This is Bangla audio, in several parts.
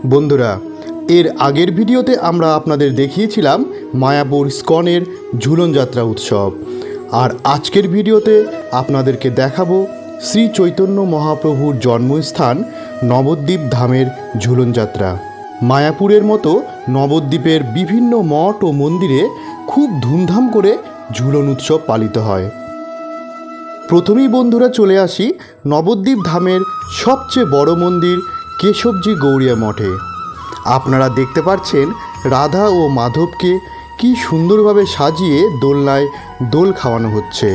বন্ধুরা, এর আগের ভিডিওতে আমরা আপনাদের দেখিয়েছিলাম মায়াপুর ইস্কনের ঝুলন যাত্রা উৎসব। আর আজকের ভিডিওতে আপনাদেরকে দেখাবো শ্রী চৈতন্য মহাপ্রভুর জন্মস্থান নবদ্বীপ ধামের ঝুলন যাত্রা। মায়াপুরের মতো নবদ্বীপের বিভিন্ন মঠ ও মন্দিরে খুব ধুমধাম করে ঝুলন উৎসব পালিত হয়। প্রথমেই বন্ধুরা চলে আসি নবদ্বীপ ধামের সবচেয়ে বড় মন্দির কেশবজি গৌড়িয়া মঠে। আপনারা দেখতে পাচ্ছেন রাধা ও মাধবকে কি সুন্দরভাবে সাজিয়ে দোলনায় দোল খাওয়ানো হচ্ছে।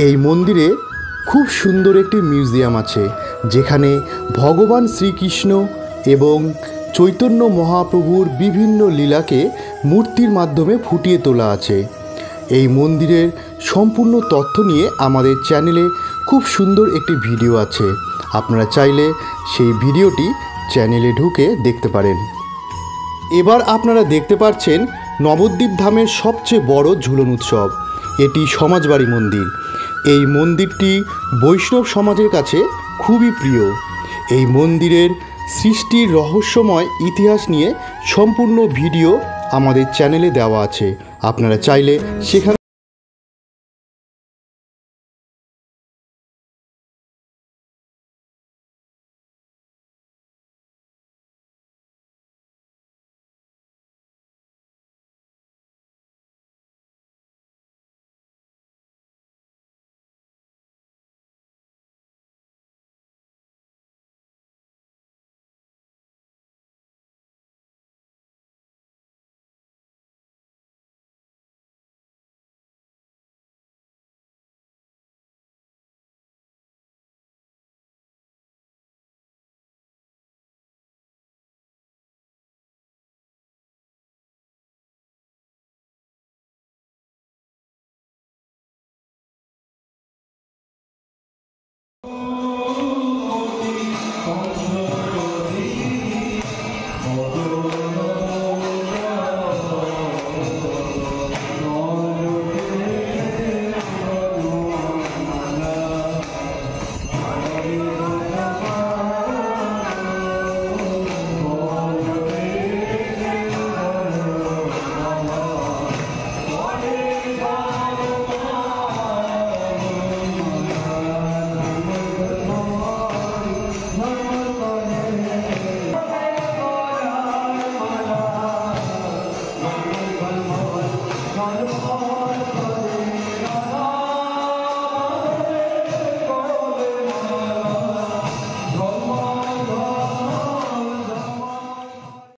এই মন্দিরে খুব সুন্দর একটি মিউজিয়াম আছে, যেখানে ভগবান শ্রীকৃষ্ণ এবং চৈতন্য মহাপ্রভুর বিভিন্ন লীলাকে মূর্তির মাধ্যমে ফুটিয়ে তোলা আছে। এই মন্দিরের সম্পূর্ণ তথ্য নিয়ে আমাদের চ্যানেলে খুব সুন্দর একটি ভিডিও আছে, আপনারা চাইলে সেই ভিডিওটি চ্যানেলে ঢুকে দেখতে পারেন। এবার আপনারা দেখতে পাচ্ছেন নবদ্বীপ ধামের সবচেয়ে বড় ঝুলন উৎসব। এটি সমাজবাড়ি মন্দির। এই মন্দিরটি বৈষ্ণব সমাজের কাছে খুবই প্রিয়। এই মন্দিরের সৃষ্টির রহস্যময় ইতিহাস নিয়ে সম্পূর্ণ ভিডিও আমাদের চ্যানেলে দেওয়া আছে, আপনারা চাইলে সেখানে